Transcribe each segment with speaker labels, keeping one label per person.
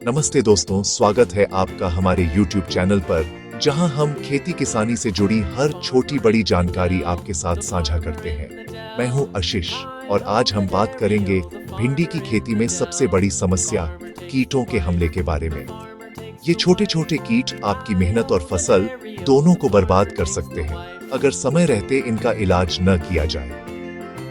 Speaker 1: नमस्ते दोस्तों, स्वागत है आपका हमारे YouTube चैनल पर, जहां हम खेती किसानी से जुड़ी हर छोटी बड़ी जानकारी आपके साथ साझा करते हैं। मैं हूं आशीष और आज हम बात करेंगे भिंडी की खेती में सबसे बड़ी समस्या कीटों के हमले के बारे में। ये छोटे छोटे कीट आपकी मेहनत और फसल दोनों को बर्बाद कर सकते हैं अगर समय रहते इनका इलाज न किया जाए।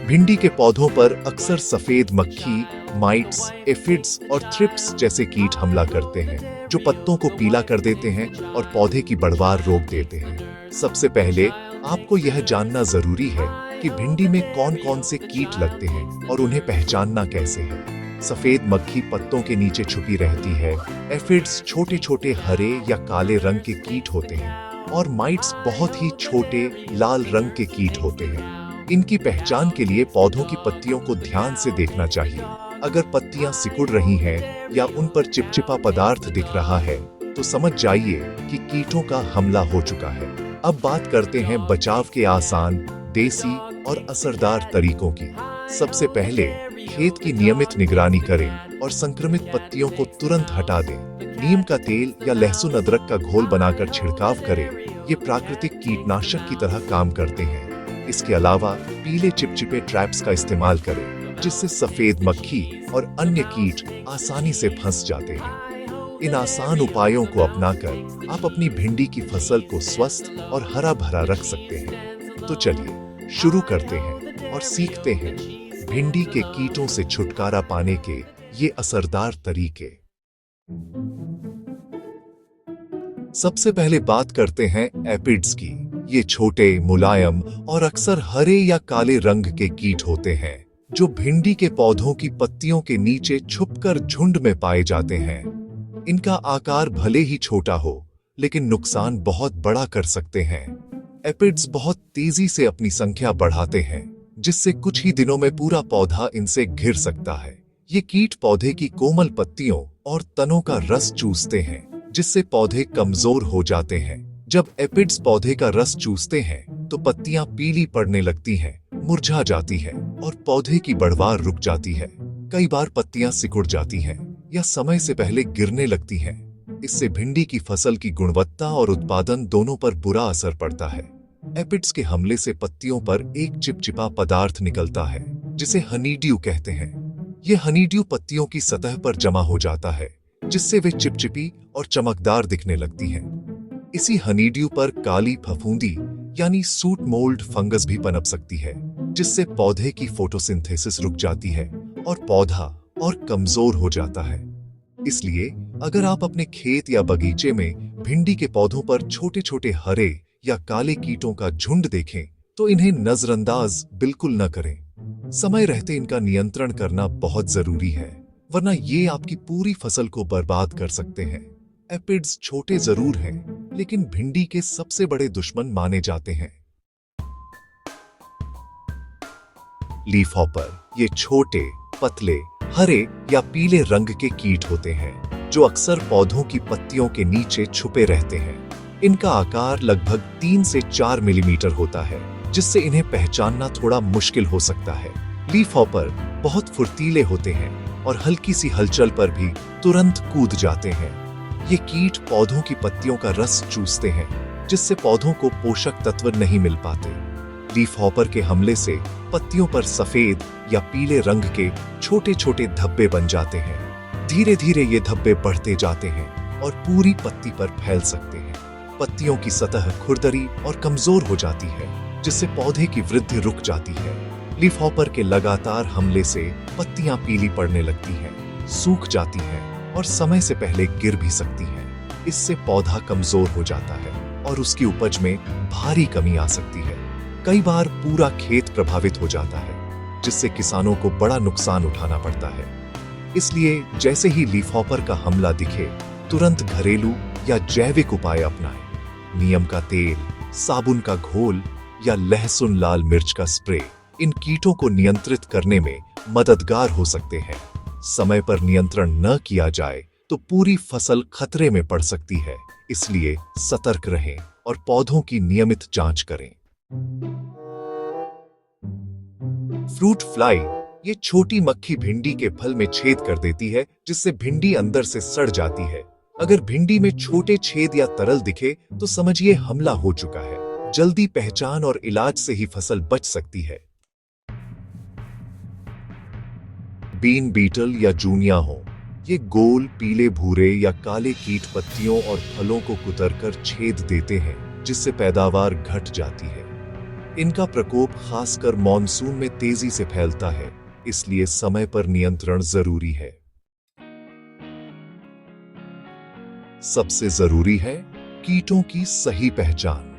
Speaker 1: भिंडी के पौधों पर अक्सर सफेद मक्खी, माइट्स, एफिड्स और थ्रिप्स जैसे कीट हमला करते हैं, जो पत्तों को पीला कर देते हैं और पौधे की बढ़वार रोक देते हैं। सबसे पहले आपको यह जानना जरूरी है कि भिंडी में कौन कौन से कीट लगते हैं और उन्हें पहचानना कैसे है। सफेद मक्खी पत्तों के नीचे छुपी रहती है। एफिड्स छोटे छोटे हरे या काले रंग के कीट होते हैं और माइट्स बहुत ही छोटे लाल रंग के कीट होते हैं। इनकी पहचान के लिए पौधों की पत्तियों को ध्यान से देखना चाहिए। अगर पत्तियां सिकुड़ रही हैं या उन पर चिपचिपा पदार्थ दिख रहा है तो समझ जाइए कि कीटों का हमला हो चुका है। अब बात करते हैं बचाव के आसान, देसी और असरदार तरीकों की। सबसे पहले खेत की नियमित निगरानी करें और संक्रमित पत्तियों को तुरंत हटा दें। नीम का तेल या लहसुन अदरक का घोल बनाकर छिड़काव करें। ये प्राकृतिक कीटनाशक की तरह काम करते हैं। इसके अलावा पीले चिपचिपे ट्रैप्स का इस्तेमाल करें, जिससे सफेद मक्खी और अन्य कीट आसानी से फंस जाते हैं। इन आसान उपायों को अपनाकर आप अपनी भिंडी की फसल को स्वस्थ और हरा भरा रख सकते हैं। तो चलिए शुरू करते हैं और सीखते हैं भिंडी के कीटों से छुटकारा पाने के ये असरदार तरीके। सबसे पहले बात करते हैं एपिड्स की। ये छोटे, मुलायम और अक्सर हरे या काले रंग के कीट होते हैं, जो भिंडी के पौधों की पत्तियों के नीचे छुपकर झुंड में पाए जाते हैं। इनका आकार भले ही छोटा हो, लेकिन नुकसान बहुत बड़ा कर सकते हैं। एपिड्स बहुत तेजी से अपनी संख्या बढ़ाते हैं, जिससे कुछ ही दिनों में पूरा पौधा इनसे घिर सकता है। ये कीट पौधे की कोमल पत्तियों और तनों का रस चूसते हैं, जिससे पौधे कमजोर हो जाते हैं। जब एपिड्स पौधे का रस चूसते हैं तो पत्तियां पीली पड़ने लगती हैं, मुरझा जाती है और पौधे की बढ़वार रुक जाती है। कई बार पत्तियां सिकुड़ जाती हैं या समय से पहले गिरने लगती हैं। इससे भिंडी की फसल की गुणवत्ता और उत्पादन दोनों पर बुरा असर पड़ता है। एपिड्स के हमले से पत्तियों पर एक चिपचिपा पदार्थ निकलता है, जिसे हनीड्यू कहते हैं। यह हनीड्यू पत्तियों की सतह पर जमा हो जाता है, जिससे वे चिपचिपी और चमकदार दिखने लगती हैं। इसी हनीड्यू पर काली फफूंदी यानी सूट मोल्ड फंगस भी पनप सकती है, जिससे पौधे की फोटोसिंथेसिस रुक जाती है और पौधा और कमजोर हो जाता है। इसलिए अगर आप अपने खेत या बगीचे में भिंडी के पौधों पर छोटे छोटे हरे या काले कीटों का झुंड देखें तो इन्हें नजरअंदाज बिल्कुल न करें। समय रहते इनका नियंत्रण करना बहुत जरूरी है, वरना ये आपकी पूरी फसल को बर्बाद कर सकते हैं। एपिड्स छोटे जरूर हैं, लेकिन भिंडी के सबसे बड़े दुश्मन माने जाते हैं। Leaf hopper. ये छोटे, पतले, हरे या पीले रंग के कीट होते हैं, जो अक्सर पौधों की पत्तियों के नीचे छुपे रहते हैं। इनका आकार लगभग 3 से 4 मिलीमीटर होता है, जिससे इन्हें पहचानना थोड़ा मुश्किल हो सकता है। लीफ हॉपर बहुत फुर्तीले होते हैं और हल्की सी हलचल पर भी तुरंत कूद जाते हैं। ये कीट पौधों की पत्तियों का रस चूसते हैं, जिससे पौधों को पोषक तत्व नहीं मिल पाते। लीफ हॉपर के हमले से पत्तियों पर सफेद या पीले रंग के छोटे छोटे धब्बे बन जाते हैं। धीरे धीरे ये धब्बे बढ़ते जाते हैं और पूरी पत्ती पर फैल सकते हैं। पत्तियों की सतह खुरदरी और कमजोर हो जाती है, जिससे पौधे की वृद्धि रुक जाती है। लीफ हॉपर के लगातार हमले से पत्तियां पीली पड़ने लगती हैं, सूख जाती हैं और समय से पहले गिर भी सकती हैं। इससे पौधा कमजोर हो जाता है और उसकी उपज में भारी कमी आ सकती है। कई बार पूरा खेत प्रभावित हो जाता है, जिससे किसानों को बड़ा नुकसान उठाना पड़ता है। इसलिए जैसे ही लीफ हॉपर का हमला दिखे, तुरंत घरेलू या जैविक उपाय अपनाएं। नीम का तेल, साबुन का घोल या लहसुन लाल मिर्च का स्प्रे इन कीटों को नियंत्रित करने में मददगार हो सकते हैं। समय पर नियंत्रण न किया जाए तो पूरी फसल खतरे में पड़ सकती है। इसलिए सतर्क रहें और पौधों की नियमित जांच करें। फ्रूट फ्लाई ये छोटी मक्खी भिंडी के फल में छेद कर देती है, जिससे भिंडी अंदर से सड़ जाती है। अगर भिंडी में छोटे छेद या तरल दिखे तो समझिए हमला हो चुका है। जल्दी पहचान और इलाज से ही फसल बच सकती है। बीन बीटल या जूनिया हो, ये गोल पीले भूरे या काले कीट पत्तियों और फलों को कुतरकर छेद देते हैं, जिससे पैदावार घट जाती है। इनका प्रकोप खासकर मॉनसून में तेजी से फैलता है, इसलिए समय पर नियंत्रण जरूरी है। सबसे जरूरी है कीटों की सही पहचान।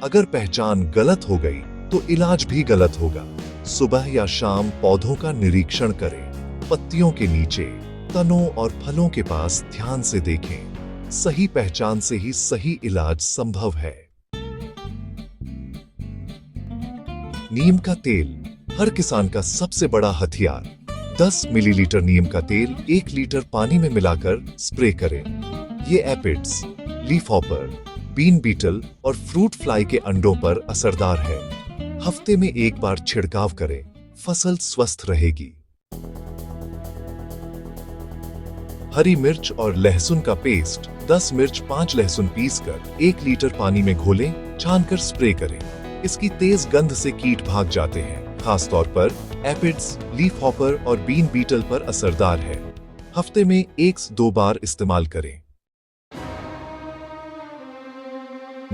Speaker 1: अगर पहचान गलत हो गई तो इलाज भी गलत होगा। सुबह या शाम पौधों का निरीक्षण करें। पत्तियों के नीचे, तनों और फलों के पास ध्यान से देखें। सही पहचान से ही सही इलाज संभव है। नीम का तेल हर किसान का सबसे बड़ा हथियार। 10 मिलीलीटर नीम का तेल 1 लीटर पानी में मिलाकर स्प्रे करें। ये aphids, leaf hopper, bean beetle और फ्रूट फ्लाई के अंडों पर असरदार है। हफ्ते में 1 बार छिड़काव करें, फसल स्वस्थ रहेगी। हरी मिर्च और लहसुन का पेस्ट 10 मिर्च 5 लहसुन पीसकर 1 लीटर पानी में घोलें, छानकर स्प्रे करें। इसकी तेज गंध से कीट भाग जाते हैं। खास तौर पर एपिड्स, लीफ हॉपर और बीन बीटल पर असरदार है। हफ्ते में 1 से 2 बार इस्तेमाल करें।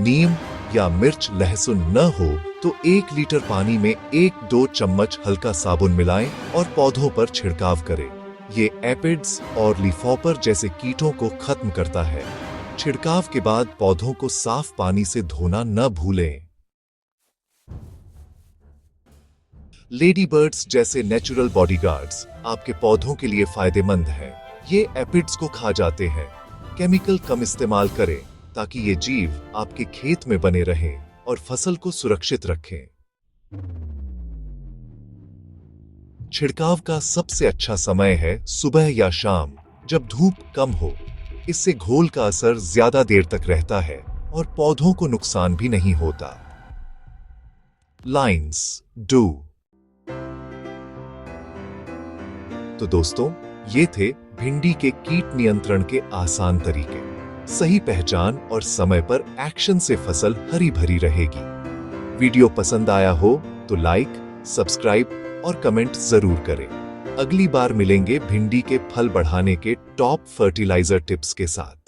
Speaker 1: नीम या मिर्च लहसुन न हो तो 1 लीटर पानी में 1-2 चम्मच हल्का साबुन मिलाएं और पौधों पर छिड़काव करें। ये एपिड्स और लीफहॉपर जैसे कीटों को खत्म करता है। छिड़काव के बाद पौधों को साफ पानी से धोना न भूलें। लेडी बर्ड्स जैसे नेचुरल बॉडीगार्ड्स आपके पौधों के लिए फायदेमंद है। ये एपिड्स को खा जाते हैं। केमिकल कम इस्तेमाल करें ताकि ये जीव आपके खेत में बने रहें और फसल को सुरक्षित रखें। छिड़काव का सबसे अच्छा समय है सुबह या शाम, जब धूप कम हो। इससे घोल का असर ज्यादा देर तक रहता है और पौधों को नुकसान भी नहीं होता। Lines do. तो दोस्तों, ये थे भिंडी के कीट नियंत्रण के आसान तरीके। सही पहचान और समय पर एक्शन से फसल हरी भरी रहेगी। वीडियो पसंद आया हो तो लाइक, सब्सक्राइब और कमेंट जरूर करें। अगली बार मिलेंगे भिंडी के फल बढ़ाने के टॉप फर्टिलाइजर टिप्स के साथ।